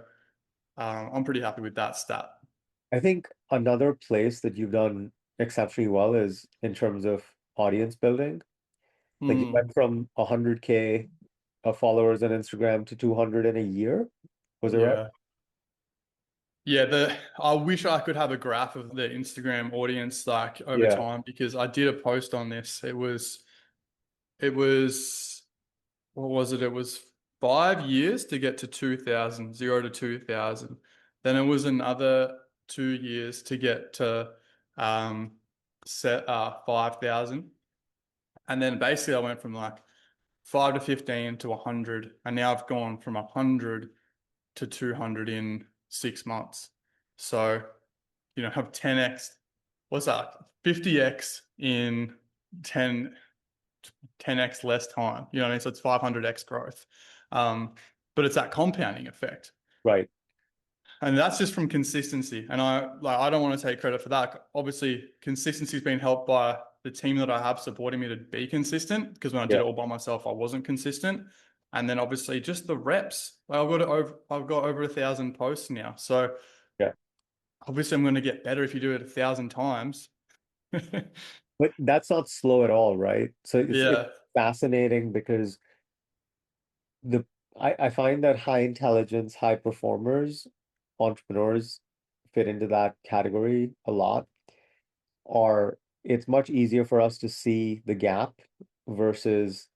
I'm pretty happy with that stat. I think another place that you've done exceptionally well is in terms of audience building. Like you went Hmm. from 100K of followers on Instagram to 200 in a year. Was it right? Yeah. Yeah, I wish I could have a graph of the Instagram audience like over Yeah. time because I did a post on this. It was what was it? It was 5 years to get to 2000, 0 to 2000. Then it was another 2 years to get to set 5,000. And then basically I went from like 5 to 15 to 100. And now I've gone from 100 to 200 in 6 months. So, have 10x, what's that? 50x in 10 10x less time. You know what I mean? So it's 500x growth. Um, but it's that compounding effect. Right. And that's just from consistency. And I don't want to take credit for that. Obviously, consistency's been helped by the team that I have supporting me to be consistent, because when I did Yeah, it all by myself, I wasn't consistent. And then obviously just the reps. I've got over 1,000 posts now. So yeah. obviously I'm going to get better if you do it 1,000 times. But that's not slow at all, right? So it's Yeah. fascinating because the I find that high intelligence, high performers, entrepreneurs fit into that category a lot. Or it's much easier for us to see the gap versus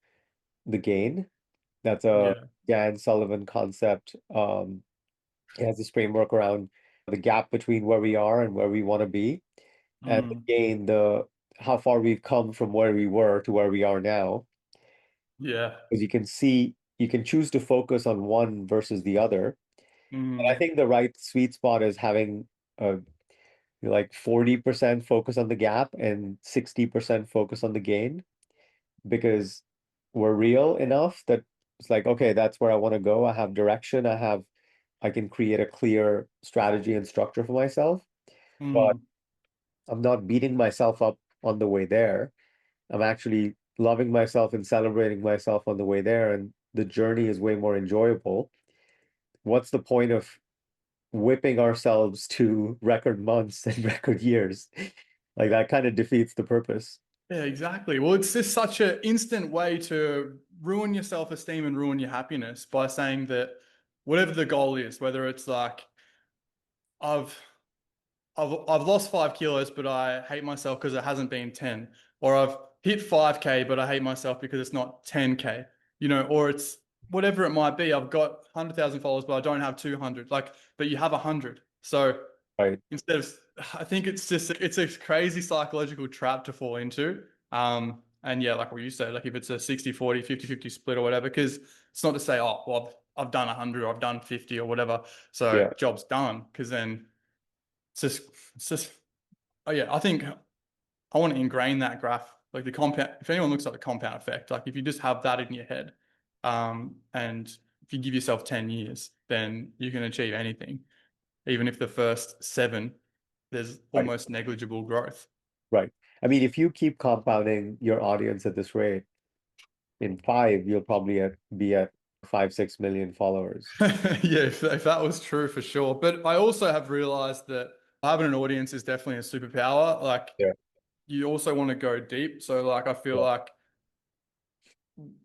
the gain. That's a Yeah. Dan Sullivan concept. It has this framework around the gap between where we are and where we want to be, and the Mm, gain, the how far we've come from where we were to where we are now. yeah. Because you can see, you can choose to focus on one versus the other. And I Mm, think the right sweet spot is having a like 40% focus on the gap and 60% focus on the gain, because we're real enough that it's like, okay, that's where I want to go. I have direction. I can create a clear strategy and structure for myself, but mm, I'm not beating myself up on the way there. I'm actually loving myself and celebrating myself on the way there. And the journey is way more enjoyable. What's the point of whipping ourselves to record months and record years? Like that kind of defeats the purpose. yeah, exactly. Well, it's just such an instant way to ruin your self-esteem and ruin your happiness by saying that whatever the goal is, whether it's like I've I've lost 5 kilos, but I hate myself because it hasn't been 10. Or I've hit 5K, but I hate myself because it's not 10K, or it's whatever it might be. I've got 100,000 followers, but I don't have 200. Like, but you have 100. So Right. instead of, I think it's a crazy psychological trap to fall into. And yeah, like what you said, like if it's a 60-40, 50-50 split or whatever, because it's not to say, oh, well, I've done 100 or I've done 50 or whatever. So Yeah. job's done. Because then it's just, oh yeah, I think I want to ingrain that graph, like the compound. If anyone looks at the compound effect, like if you just have that in your head, and if you give yourself 10 years, then you can achieve anything, even if the first seven, there's Right. almost negligible growth. Right. I mean, if you keep compounding your audience at this rate, in five, you'll probably be at 5, 6 million followers. Yeah, if that was true for sure. But I also have realized that having an audience is definitely a superpower. Like Yeah. you also want to go deep. So like I feel Yeah. like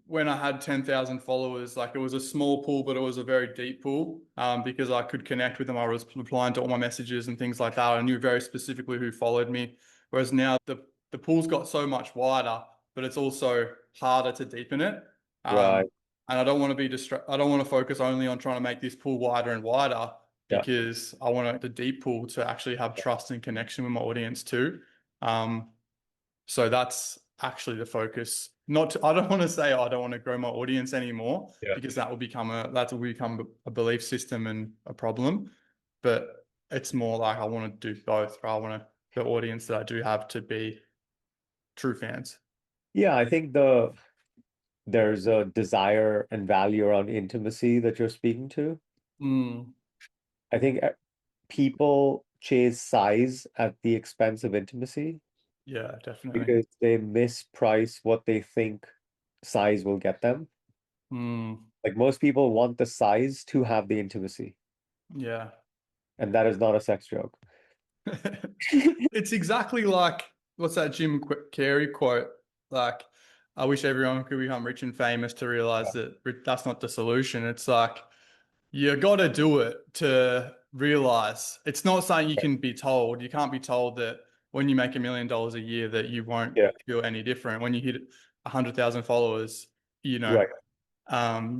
when I had 10,000 followers, like it was a small pool, but it was a very deep pool, because I could connect with them. I was replying to all my messages and things like that. I knew very specifically who followed me. Whereas now the pool's got so much wider, but it's also harder to deepen it. Right. And I don't want to be I don't want to focus only on trying to make this pool wider and wider, Yeah. because I want the deep pool to actually have trust and connection with my audience too. Um, so that's actually the focus. I don't want to say, oh, I don't want to grow my audience anymore, Yeah. because that will become a belief system and a problem. But it's more like I want to do both. Or I want the audience that I do have to be true fans. Yeah, I think there's a desire and value around intimacy that you're speaking to. Mm, I think people chase size at the expense of intimacy yeah, definitely. because they misprice what they think size will get them. Mm, Like most people want the size to have the intimacy, yeah. and that is not a sex joke. It's exactly like what's that Carrey quote? Like, I wish everyone could become rich and famous to realize that that's not the solution. It's like you got to do it to realize it's not something you can be told. You can't be told that when you make $1 million a year that you won't Yeah, feel any different. When you hit 100,000 followers, you know, right,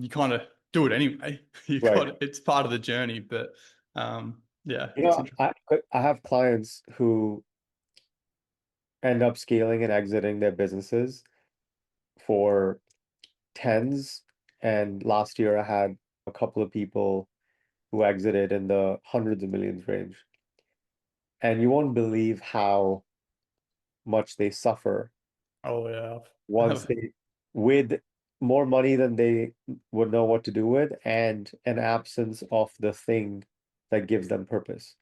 you kind of do it anyway. right. It's part of the journey, but yeah, You it's know, interesting. I have clients who end up scaling and exiting their businesses for tens. And last year I had a couple of people who exited in the hundreds of millions range. And you won't believe how much they suffer Oh yeah, once they, with more money than they would know what to do with, and an absence of the thing that gives them purpose.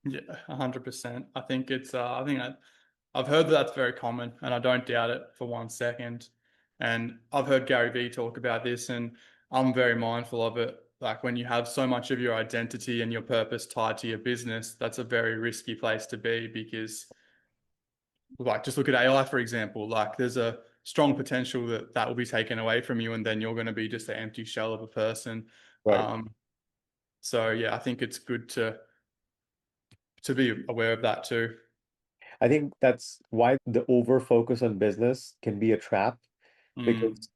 Yeah, 100%. I think it's, I think that. I've heard that that's very common, and I don't doubt it for 1 second. And I've heard Gary Vee talk about this, and I'm very mindful of it. Like when you have so much of your identity and your purpose tied to your business, that's a very risky place to be because, like, just look at AI, for example. Like, there's a strong potential that that will be taken away from you, and then you're going to be just an empty shell of a person. Right. Um, so yeah, I think it's good to be aware of that too. I think that's why the over focus on business can be a trap Mm, because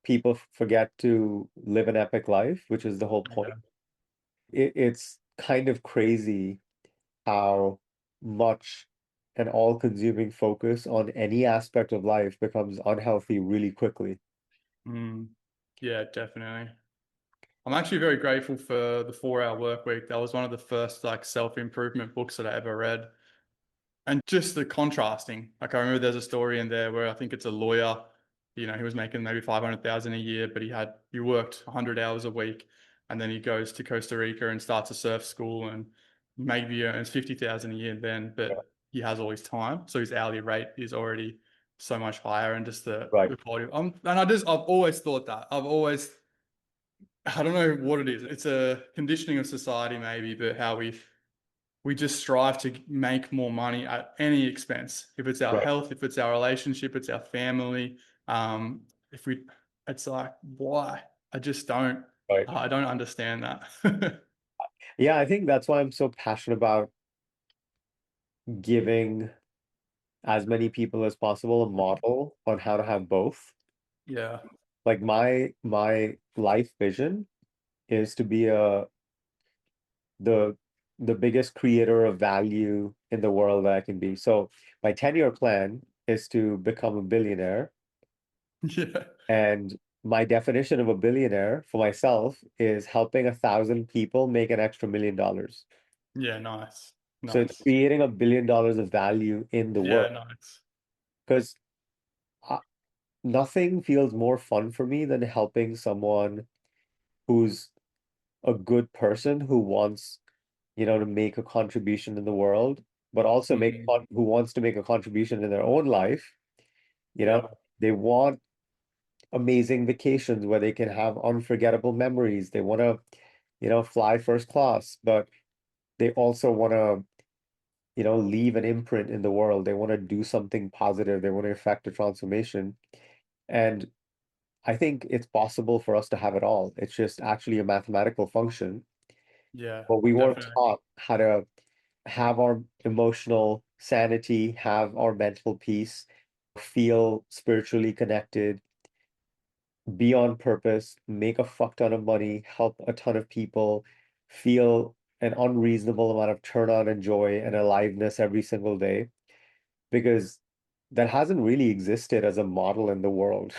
people forget to live an epic life, which is the whole point. yeah. It's kind of crazy how much an all-consuming focus on any aspect of life becomes unhealthy really quickly. Mm, yeah, definitely. I'm actually very grateful for the 4 Hour Work Week. That was one of the first like self-improvement books that I ever read. And just the contrasting. Like I remember there's a story in there where I think it's a lawyer, he was making maybe 500,000 a year, but he worked 100 hours a week, and then he goes to Costa Rica and starts a surf school and maybe earns 50,000 a year then, Yeah. but he has all his time. So his hourly rate is already so much higher, and just Right, the quality. And I've always thought that. I don't know what it is. It's a conditioning of society maybe, but how we just strive to make more money at any expense. If it's our right, health, if it's our relationship, it's our family. If we, it's like, why? I just don't. right. I don't understand that. Yeah, I think that's why I'm so passionate about giving as many people as possible a model on how to have both. Yeah. Like my life vision is to be the the biggest creator of value in the world that I can be. So my 10-year plan is to become a billionaire. Yeah. And my definition of a billionaire for myself is helping 1,000 people make an extra $1 million. Yeah. Nice. So it's Nice. creating $1 billion of value in the Yeah. world. Nice. Because nothing feels more fun for me than helping someone who's a good person who wants, to make a contribution in the world, but also Mm, who wants to make a contribution in their own life. You know, yeah. they want amazing vacations where they can have unforgettable memories. They want to, fly first class, but they also want to, leave an imprint in the world. They want to do something positive. They want to effect a transformation. And I think it's possible for us to have it all. It's just actually a mathematical function, Yeah. but we weren't Definitely. taught how to have our emotional sanity, have our mental peace, feel spiritually connected, be on purpose, make a fuck ton of money, help a ton of people, feel an unreasonable amount of turn on and joy and aliveness every single day, because that hasn't really existed as a model in the world.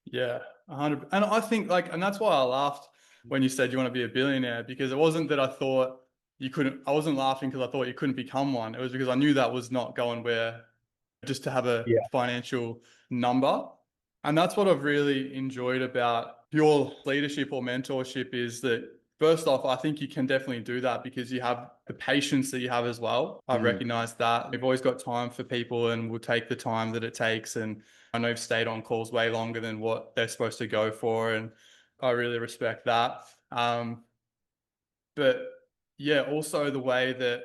Yeah, 100. And I think like, and that's why I laughed when you said you want to be a billionaire, because it wasn't that I thought you couldn't, I wasn't laughing because I thought you couldn't become one. It was because I knew that was not going where just to have a Yeah. financial number. And that's what I've really enjoyed about your leadership or mentorship is that first off, I think you can definitely do that because you have the patience that you have as well. I've Mm. recognized that. We've always got time for people and we'll take the time that it takes. And I know you've stayed on calls way longer than what they're supposed to go for. And I really respect that. But yeah, also the way that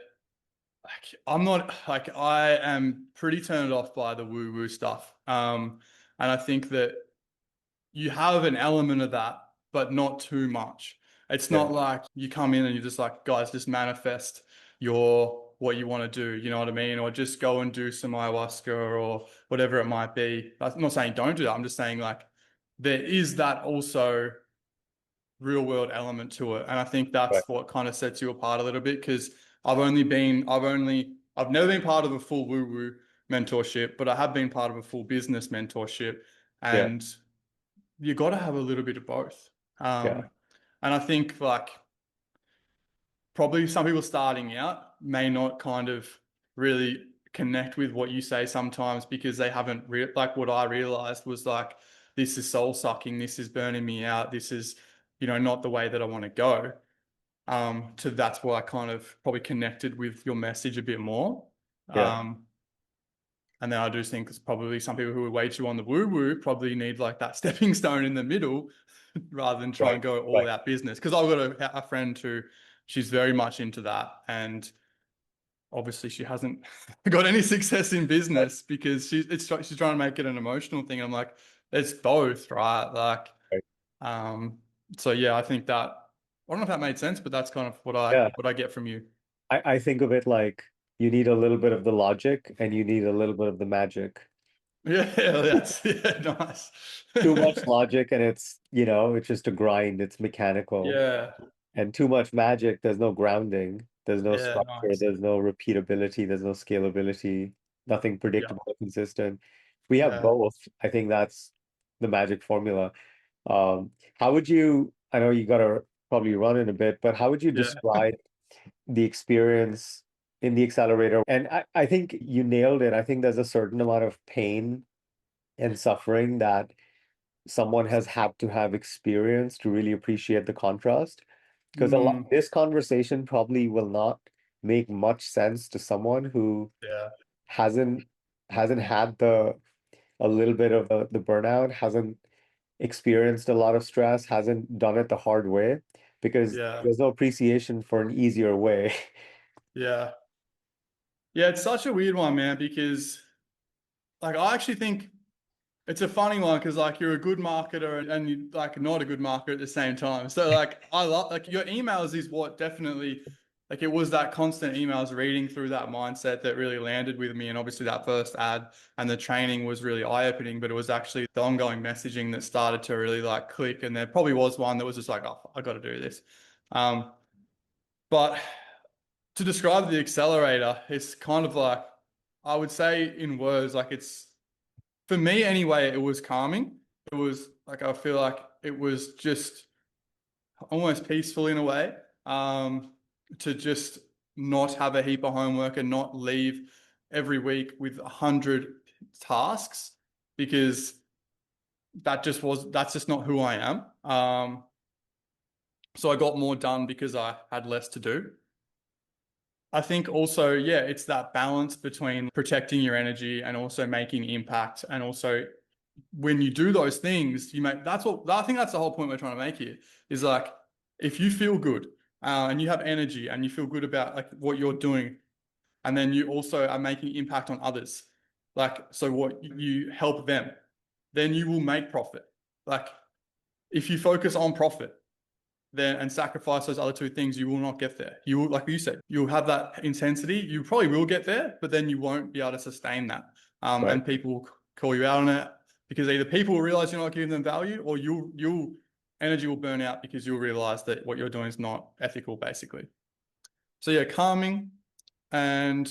like I'm not like I am pretty turned off by the woo woo stuff. And I think that you have an element of that, but not too much. It's Yeah. not like you come in and you're just like, guys, just manifest your what you want to do. You know what I mean? Or just go and do some ayahuasca or whatever it might be. I'm not saying don't do that. I'm just saying like there is that also real world element to it. And I think Right. that's what kind of sets you apart a little bit because I've never been part of a full woo woo mentorship, but I have been part of a full business mentorship. Yeah. And you got to have a little bit of both. Yeah. And I think like probably some people starting out may not kind of really connect with what you say sometimes because they haven't like what I realized was like this is soul sucking, this is burning me out, this is not the way that I want to go. So that's why I kind of probably connected with your message a bit more. Yeah. Um, And then I do think it's probably some people who are way too on the woo woo probably need like that stepping stone in the middle rather than try Right. and go all Right. out business. Because I've got a friend who she's very much into that. And obviously she hasn't got any success in Right. business because she's trying to make it an emotional thing. I'm like, it's both, right? Like, Right. um, so yeah, I think that I don't know if that made sense, but that's kind of Yeah. what I get from you. I think of it like you need a little bit of the logic and you need a little bit of the magic. Yeah, that's yeah, nice. Too much logic and it's just a grind, it's mechanical. Yeah, And too much magic, there's no grounding, there's no yeah, structure, nice. there's no repeatability, there's no scalability, nothing Yeah, predictable or consistent. We have yeah, both. I think that's the magic formula. How would you, I know you gotta probably run in a bit, but how would you yeah. describe the experience in the accelerator? And I think you nailed it. I think there's a certain amount of pain and suffering that someone has had to have experienced to really appreciate the contrast. Because Mm, this conversation probably will not make much sense to someone who yeah, hasn't hasn't had a little bit of the burnout, hasn't experienced a lot of stress, hasn't done it the hard way, because yeah, there's no appreciation for an easier way. yeah. Yeah, it's such a weird one, man, because like I actually think it's a funny one because like you're a good marketer and you like not a good marketer at the same time. So like I love like your emails is what definitely like it was that constant emails reading through that mindset that really landed with me. And obviously that first ad and the training was really eye-opening, but it was actually the ongoing messaging that started to really like click. And there probably was one that was just like, oh, I got to do this. Um, but to describe the accelerator, it's kind of like I would say in words, like it's for me anyway, it was calming. It was like I feel like it was just almost peaceful in a way. To just not have a heap of homework and not leave every week with 100 tasks because that's just not who I am. So I got more done because I had less to do. I think also, yeah, it's that balance between protecting your energy and also making impact. And also, when you do those things, you make that's what I think that's the whole point we're trying to make here is like if you feel good and you have energy and you feel good about like what you're doing, and then you also are making impact on others, like so what you help them, then you will make profit. Like if you focus on profit then and sacrifice those other two things, you will not get there. You will, like you said, you'll have that intensity. You probably will get there, but then you won't be able to sustain that. Right. And people will call you out on it because either people will realize you're not giving them value, or you'll energy will burn out because you'll realize that what you're doing is not ethical, basically. So yeah, calming and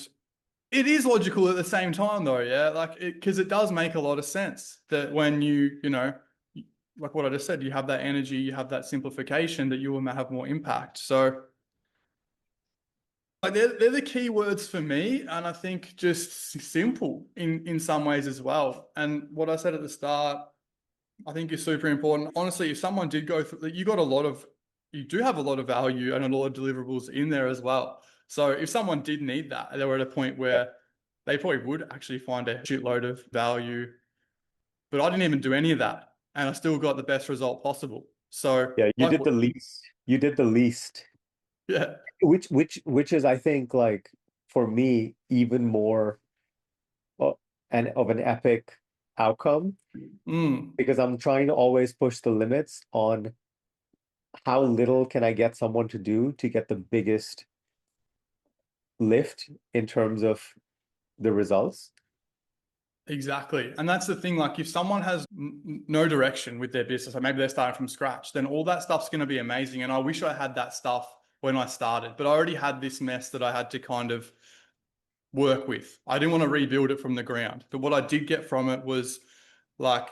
it is logical at the same time though, yeah, like it because it does make a lot of sense that when you know like what I just said, you have that energy, you have that simplification that you will have more impact. So like they're the key words for me, and I think just simple in some ways as well. And what I said at the start, I think is super important. Honestly, if someone did go through, you do have a lot of value and a lot of deliverables in there as well. So if someone did need that, they were at a point Yeah. where they probably would actually find a shitload of value. But I didn't even do any of that, and I still got the best result possible. So Yeah, you like did the what? least. You did the least. Yeah. Which is, I think, like for me, even more uh, of an epic outcome, Mm, because I'm trying to always push the limits on how little can I get someone to do to get the biggest lift in terms of the results. exactly. And that's the thing. Like, if someone has no direction with their business, or maybe they're starting from scratch, then all that stuff's going to be amazing. And I wish I had that stuff when I started, but I already had this mess that I had to kind of work with. I didn't want to rebuild it from the ground. But what I did get from it was like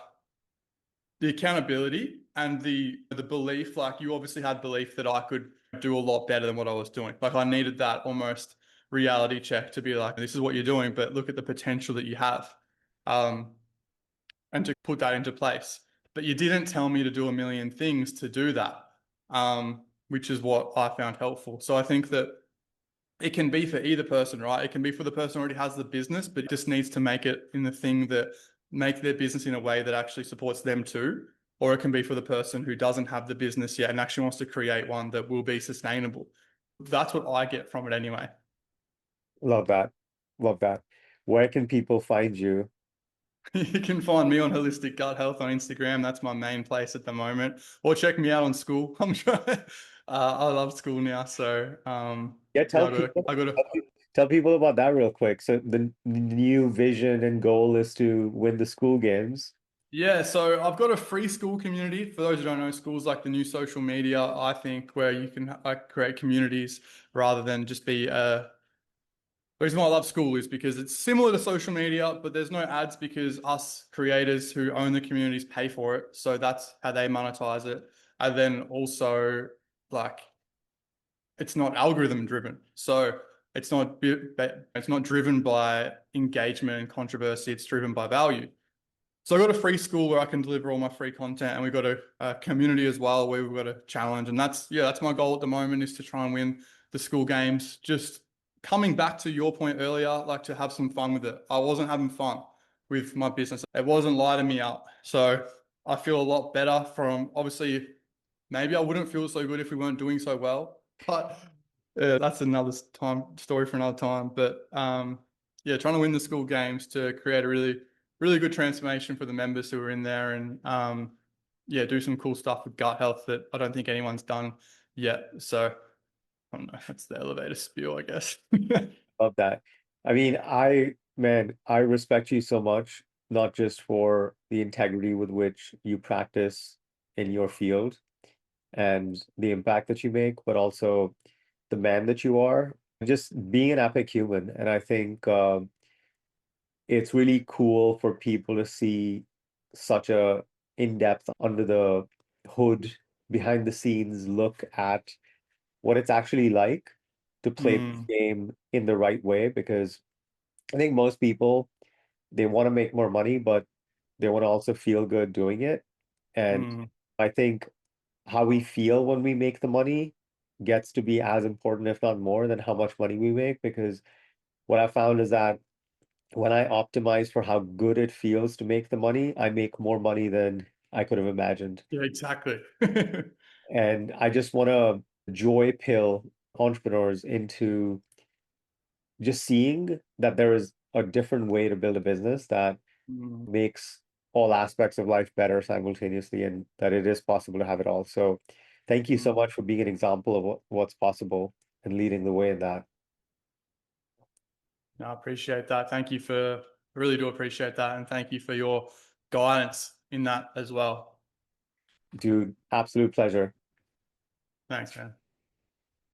the accountability and the belief. Like, you obviously had belief that I could do a lot better than what I was doing. Like, I needed that almost reality check to be like, this is what you're doing, but look at the potential that you have. Um, and to put that into place. But you didn't tell me to do a million things to do that, which is what I found helpful. So I think that it can be for either person, right? It can be for the person who already has the business, but just needs to make it in the thing that make their business in a way that actually supports them too. Or it can be for the person who doesn't have the business yet and actually wants to create one that will be sustainable. That's what I get from it anyway. Love that. Love that. Where can people find you? You can find me on Holistic Gut Health on Instagram. That's my main place at the moment. Or check me out on school. I'm trying. I love school now, so Yeah, yeah, tell people I got to. tell people about that real quick. So the new vision and goal is to win the school games. Yeah, so I've got a free school community. For those who don't know, schools like the new social media, I think, where you can create communities rather than just be the reason why I love school is because it's similar to social media, but there's no ads because us creators who own the communities pay for it. So that's how they monetize it. And then also, like, it's not algorithm driven. So it's not driven by engagement and controversy. It's driven by value. So I got a free school where I can deliver all my free content, and we've got a community as well where we've got a challenge, and that's my goal at the moment is to try and win the school games. Just coming back to your point earlier, like to have some fun with it. I wasn't having fun with my business. It wasn't lighting me up. So I feel a lot better from obviously maybe I wouldn't feel so good if we weren't doing so well, but that's another story for another time. But yeah, trying to win the school games to create a really good transformation for the members who are in there and yeah, do some cool stuff with gut health that I don't think anyone's done yet. So I don't know, that's the elevator spiel, I guess. Love that. I mean, I respect you so much, not just for the integrity with which you practice in your field and the impact that you make, but also the man that you are, just being an epic human. And I think it's really cool for people to see such a in-depth under the hood, behind the scenes look at what it's actually like to play this Mm, game in the right way because I think most people they want to make more money, but they want to also feel good doing it. And mm, I think how we feel when we make the money gets to be as important, if not more, than how much money we make. Because what I found is that when I optimize for how good it feels to make the money, I make more money than I could have imagined. yeah, exactly. And I just want to joy pill entrepreneurs into just seeing that there is a different way to build a business that Mm, makes all aspects of life better simultaneously and that it is possible to have it all. So thank you so mm. much for being an example of what's possible and leading the way in that. No, I appreciate that. Thank you for, I really do appreciate that. And thank you for your guidance in that as well. Dude, absolute pleasure. Thanks, man.